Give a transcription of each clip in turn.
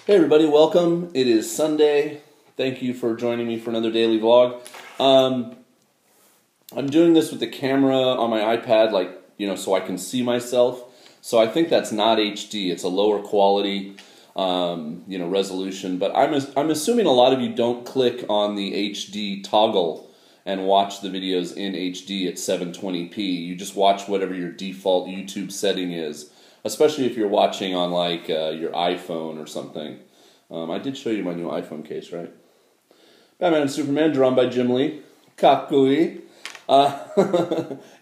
Hey everybody, welcome. It is Sunday. Thank you for joining me for another daily vlog. I'm doing this with the camera on my iPad, so I can see myself. So I think that's not HD. It's a lower quality, resolution. But I'm assuming a lot of you don't click on the HD toggle and watch the videos in HD at 720p. You just watch whatever your default YouTube setting is. Especially if you're watching on your iPhone or something. I did show you my new iPhone case, right? Batman and Superman, drawn by Jim Lee. Kakui.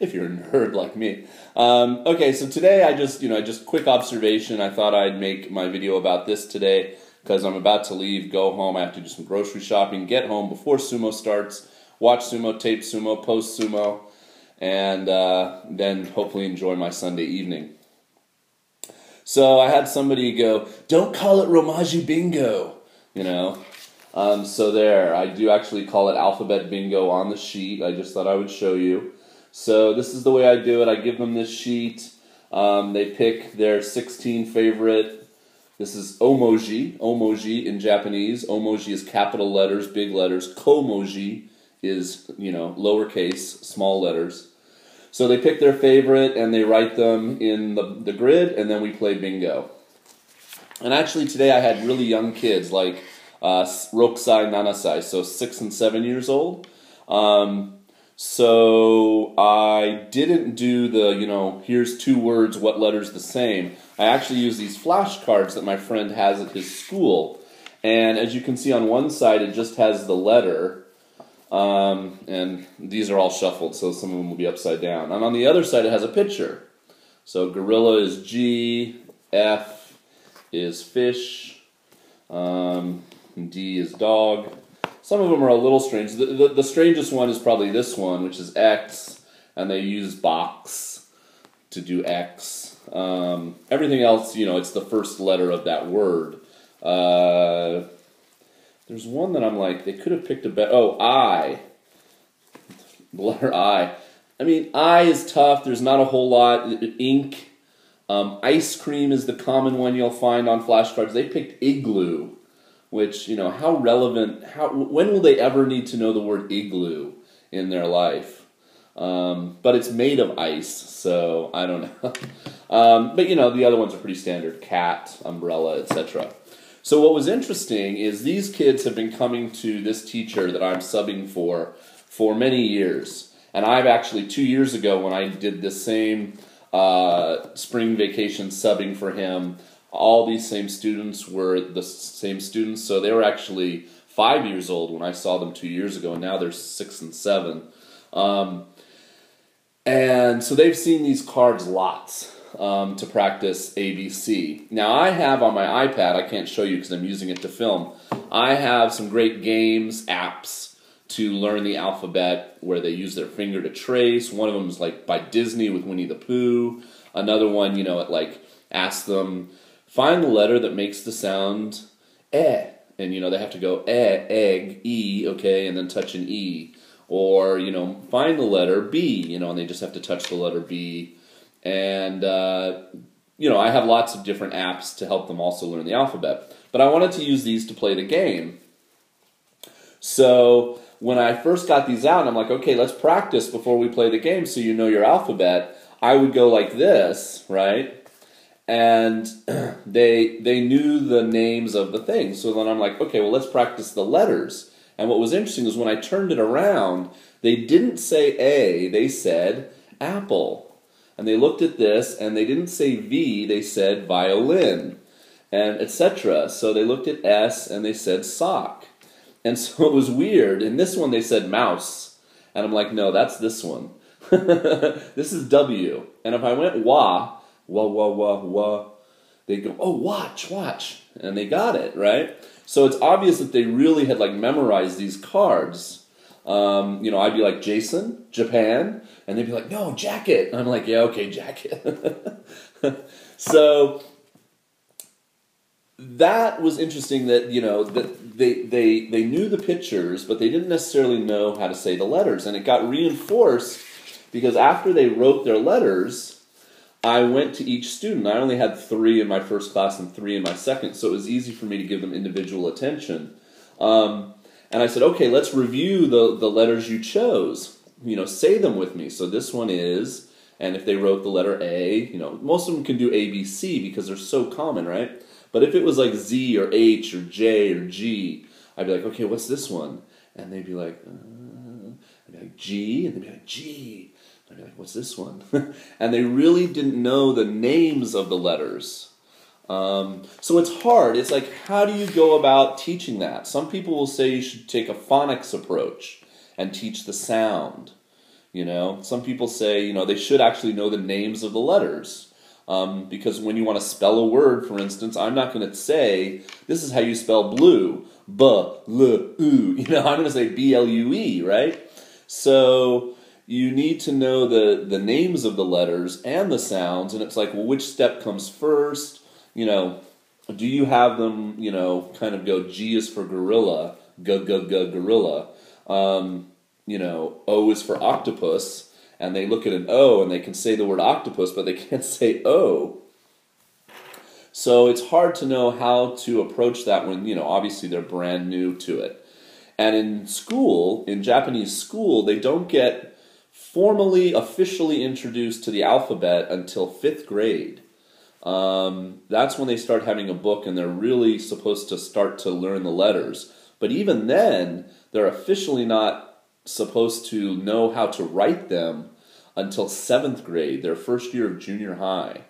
If you're a nerd like me. Okay, so today just quick observation. I thought I'd make my video about this today because I'm about to leave, go home. I have to do some grocery shopping, get home before sumo starts, watch sumo, tape sumo, post sumo, and then hopefully enjoy my Sunday evening. So I had somebody go, don't call it Romaji Bingo, So there, I do actually call it Alphabet Bingo on the sheet. I just thought I would show you. So this is the way I do it. I give them this sheet. They pick their 16 favorite. This is omoji. Omoji in Japanese. Omoji is capital letters, big letters. Komoji is, lowercase, small letters. So they pick their favorite and they write them in the grid, and then we play bingo. And actually today I had really young kids, like Rokusai, Nanasai, so 6 and 7 years old. So I didn't do the, here's 2 words, what letter's the same. I actually used these flashcards that my friend has at his school. And as you can see on one side, it just has the letter. And these are all shuffled, so some of them will be upside down. And on the other side, it has a picture. So gorilla is G, F is fish, D is dog. Some of them are a little strange. The strangest one is probably this one, which is X, and they use box to do X. Everything else, it's the first letter of that word. There's one that I'm like, they could have picked a better... Oh, I. The letter I. I mean, I is tough. There's not a whole lot. Ink. Ice cream is the common one you'll find on flashcards. They picked igloo, which, how relevant... When will they ever need to know the word igloo in their life? But it's made of ice, so I don't know. But, the other ones are pretty standard. Cat, umbrella, etc. So what was interesting is these kids have been coming to this teacher that I'm subbing for many years. And I've actually, 2 years ago when I did the same spring vacation subbing for him, all these same students were the same students. So they were actually 5 years old when I saw them 2 years ago, and now they're 6 and 7. And so they've seen these cards lots. To practice ABC. Now I have on my iPad, I can't show you because I'm using it to film, I have some great games, apps to learn the alphabet where they use their finger to trace. One of them is like by Disney with Winnie the Pooh. Another one, it asks them, find the letter that makes the sound eh. And they have to go egg, E, okay, and then touch an E. Or, find the letter B, and they just have to touch the letter B. And, I have lots of different apps to help them also learn the alphabet. But I wanted to use these to play the game. So when I first got these out, I'm like, okay, let's practice before we play the game so you know your alphabet. I would go like this, right? And they knew the names of the things. So then I'm like, okay, well, let's practice the letters. And what was interesting is when I turned it around, they didn't say A, they said apple. And they looked at this, and they didn't say V, they said violin, and etc. So they looked at S, and they said sock. And so it was weird. In this one, they said mouse. And I'm like, no, that's this one. This is W. And if I went wah, they go, oh, watch. And they got it, right? So it's obvious that they really had, memorized these cards. I'd be like, Jason, Japan, and they'd be like, no, jacket. And I'm like, yeah, okay, jacket. So that was interesting that, that they knew the pictures, but they didn't necessarily know how to say the letters. And it got reinforced because after they wrote their letters, I went to each student. I only had 3 in my first class and 3 in my second, so it was easy for me to give them individual attention. And I said, okay, let's review the letters you chose. Say them with me. So this one is, and if they wrote the letter A, most of them can do A, B, C because they're so common, right? But if it was like Z or H or J or G, I'd be like, okay, what's this one? And they'd be like, I'd be like, G, and they'd be like, G. I'd be like, what's this one? And they really didn't know the names of the letters. So it's hard. It's like, how do you go about teaching that? Some people will say you should take a phonics approach and teach the sound. Some people say, they should actually know the names of the letters. Because when you want to spell a word, for instance, I'm not going to say, this is how you spell blue. B-L-U. I'm going to say B-L-U-E, right? So you need to know the names of the letters and the sounds, and it's like, well, which step comes first? Do you have them, kind of go, G is for gorilla, gorilla. O is for octopus, and they look at an O and they can say the word octopus, but they can't say O. So it's hard to know how to approach that when, obviously they're brand new to it. And in school, in Japanese school, they don't get formally, officially introduced to the alphabet until 5th grade. That's when they start having a book and they're really supposed to start to learn the letters. But even then, they're officially not supposed to know how to write them until 7th grade, their first year of junior high.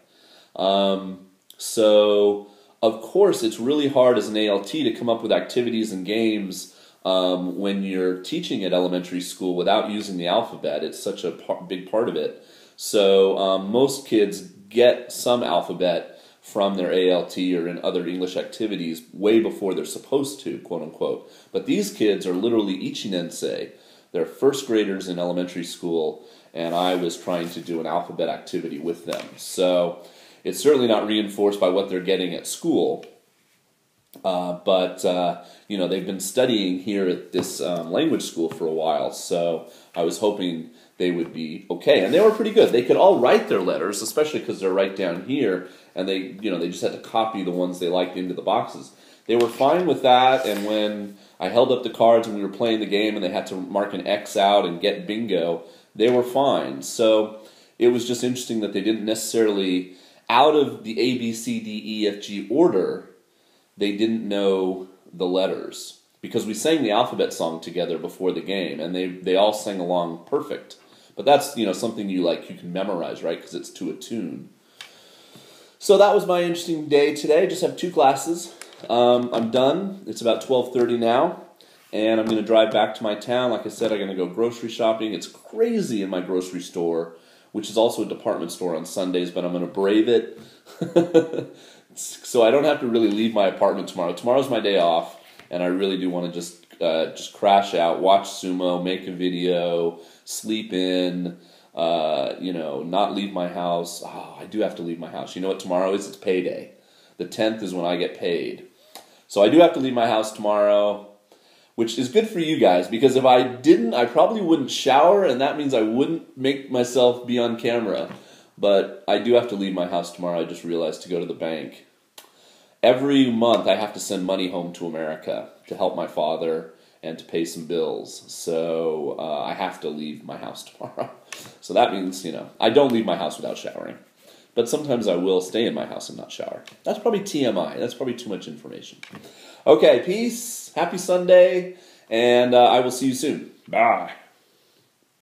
So, of course, it's really hard as an ALT to come up with activities and games when you're teaching at elementary school without using the alphabet. It's such a big part of it. So most kids get some alphabet from their ALT or in other English activities way before they're supposed to, quote unquote. But these kids are literally ichinensei. They're first graders in elementary school, and I was trying to do an alphabet activity with them. So it's certainly not reinforced by what they're getting at school. But they've been studying here at this language school for a while, so I was hoping they would be okay. And they were pretty good. They could all write their letters, especially because they're right down here, and they just had to copy the ones they liked into the boxes. They were fine with that, and when I held up the cards and we were playing the game and they had to mark an X out and get bingo, they were fine. So it was just interesting that they didn't necessarily, out of the A, B, C, D, E, F, G order, they didn't know the letters. Because we sang the alphabet song together before the game, and they all sang along perfect. But that's, something you can memorize, right? Because it's to a tune. So that was my interesting day today. Just have 2 classes. I'm done. It's about 12:30 now, and I'm going to drive back to my town. Like I said, I'm going to go grocery shopping. It's crazy in my grocery store, which is also a department store on Sundays, but I'm going to brave it. So I don't have to really leave my apartment tomorrow. Tomorrow's my day off, and I really do want to just crash out, watch sumo, make a video, sleep in, not leave my house. Oh, I do have to leave my house. You know what tomorrow is? It's payday. The 10th is when I get paid. So I do have to leave my house tomorrow, which is good for you guys, because if I didn't, I probably wouldn't shower, and that means I wouldn't make myself be on camera. But I do have to leave my house tomorrow, I just realized, to go to the bank. Every month I have to send money home to America to help my father and to pay some bills. So I have to leave my house tomorrow. So that means, I don't leave my house without showering. But sometimes I will stay in my house and not shower. That's probably TMI. That's probably too much information. Okay, peace. Happy Sunday. And I will see you soon. Bye.